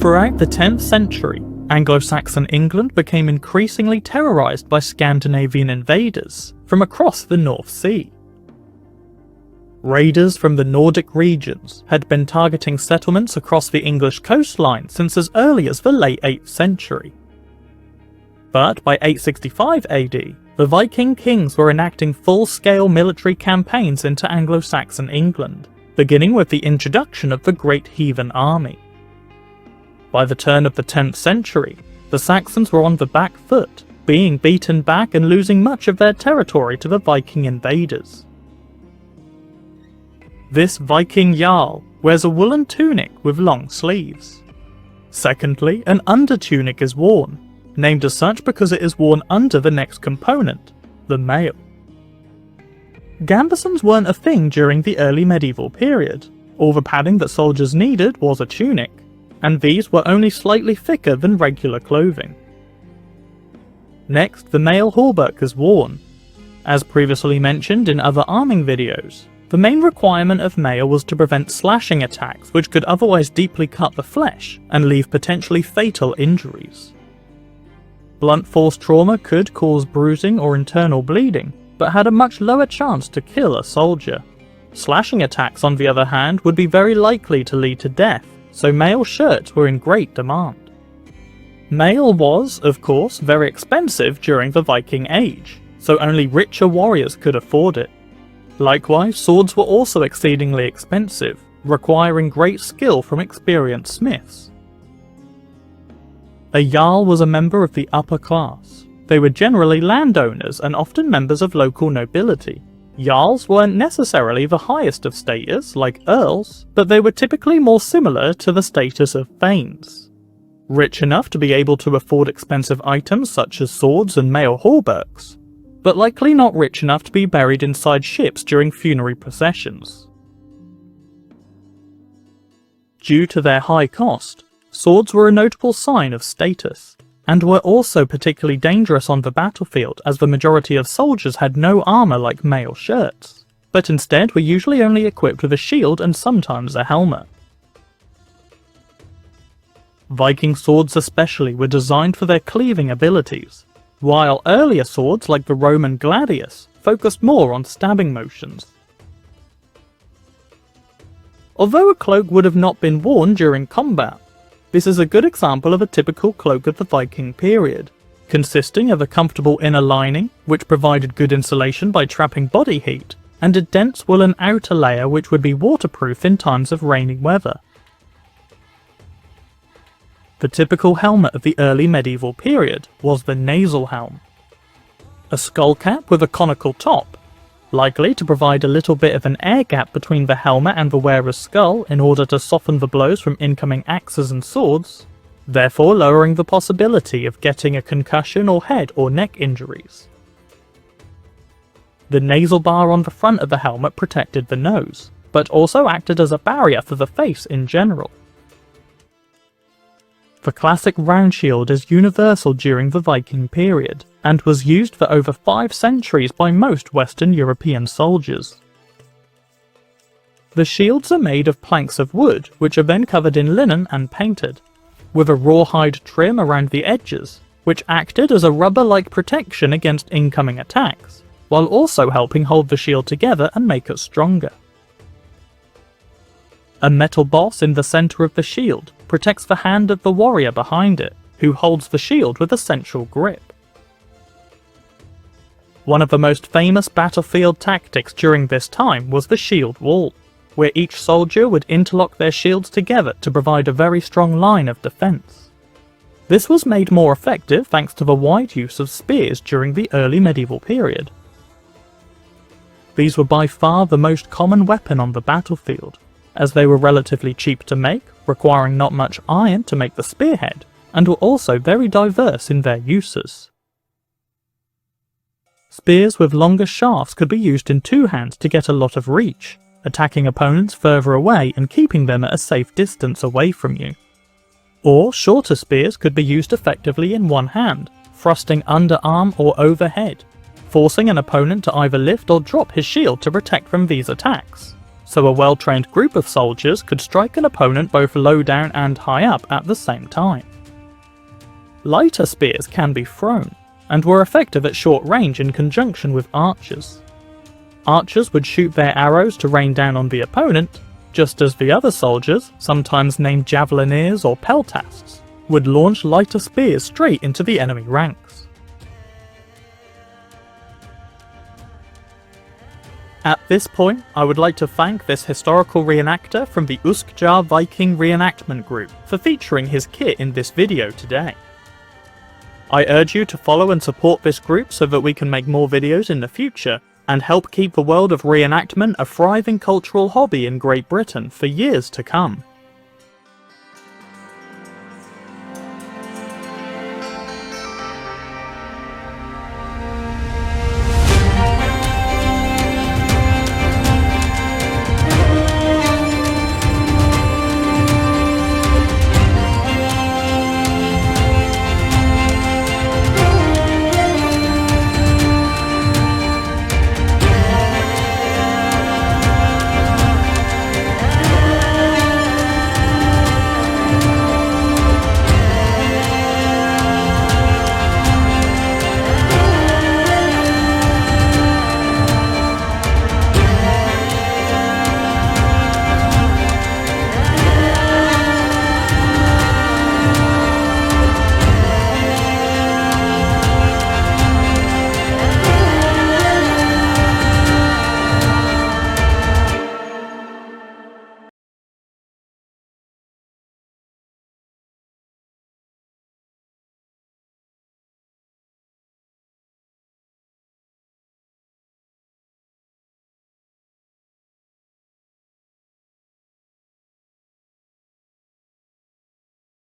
Throughout the 10th century, Anglo-Saxon England became increasingly terrorised by Scandinavian invaders from across the North Sea. Raiders from the Nordic regions had been targeting settlements across the English coastline since as early as the late 8th century. But by 865 AD, the Viking kings were enacting full-scale military campaigns into Anglo-Saxon England, beginning with the introduction of the Great Heathen Army. By the turn of the 10th century, the Saxons were on the back foot, being beaten back and losing much of their territory to the Viking invaders. This Viking Jarl wears a woolen tunic with long sleeves. Secondly, an undertunic is worn, named as such because it is worn under the next component, the mail. Gambesons weren't a thing during the early medieval period. All the padding that soldiers needed was a tunic, and these were only slightly thicker than regular clothing. Next, the mail hauberk is worn. As previously mentioned in other arming videos, the main requirement of mail was to prevent slashing attacks which could otherwise deeply cut the flesh and leave potentially fatal injuries. Blunt force trauma could cause bruising or internal bleeding, but had a much lower chance to kill a soldier. Slashing attacks, on the other hand, would be very likely to lead to death, so mail shirts were in great demand. Mail was, of course, very expensive during the Viking Age, so only richer warriors could afford it. Likewise, swords were also exceedingly expensive, requiring great skill from experienced smiths. A Jarl was a member of the upper class. They were generally landowners and often members of local nobility. Jarls weren't necessarily the highest of status, like earls, but they were typically more similar to the status of thanes. Rich enough to be able to afford expensive items such as swords and mail hauberks, but likely not rich enough to be buried inside ships during funerary processions. Due to their high cost, swords were a notable sign of status, and were also particularly dangerous on the battlefield as the majority of soldiers had no armour like mail shirts, but instead were usually only equipped with a shield and sometimes a helmet. Viking swords especially were designed for their cleaving abilities, while earlier swords like the Roman gladius focused more on stabbing motions. Although a cloak would have not been worn during combat, this is a good example of a typical cloak of the Viking period, consisting of a comfortable inner lining, which provided good insulation by trapping body heat, and a dense woolen outer layer which would be waterproof in times of rainy weather. The typical helmet of the early medieval period was the nasal helm. A skull cap with a conical top, likely to provide a little bit of an air gap between the helmet and the wearer's skull in order to soften the blows from incoming axes and swords, therefore lowering the possibility of getting a concussion or head or neck injuries. The nasal bar on the front of the helmet protected the nose, but also acted as a barrier for the face in general. The classic round shield is universal during the Viking period, and was used for over 5 centuries by most Western European soldiers. The shields are made of planks of wood, which are then covered in linen and painted, with a rawhide trim around the edges, which acted as a rubber-like protection against incoming attacks, while also helping hold the shield together and make it stronger. A metal boss in the centre of the shield protects the hand of the warrior behind it, who holds the shield with a central grip. One of the most famous battlefield tactics during this time was the shield wall, where each soldier would interlock their shields together to provide a very strong line of defence. This was made more effective thanks to the wide use of spears during the early medieval period. These were by far the most common weapon on the battlefield, as they were relatively cheap to make, requiring not much iron to make the spearhead, and were also very diverse in their uses. Spears with longer shafts could be used in two hands to get a lot of reach, attacking opponents further away and keeping them at a safe distance away from you. Or shorter spears could be used effectively in one hand, thrusting underarm or overhead, forcing an opponent to either lift or drop his shield to protect from these attacks, so a well-trained group of soldiers could strike an opponent both low down and high up at the same time. Lighter spears can be thrown, and were effective at short range in conjunction with archers. Archers would shoot their arrows to rain down on the opponent, just as the other soldiers, sometimes named javelineers or peltasts, would launch lighter spears straight into the enemy ranks. At this point, I would like to thank this historical reenactor from the Jarl Viking reenactment group for featuring his kit in this video today. I urge you to follow and support this group so that we can make more videos in the future, and help keep the world of reenactment a thriving cultural hobby in Great Britain for years to come.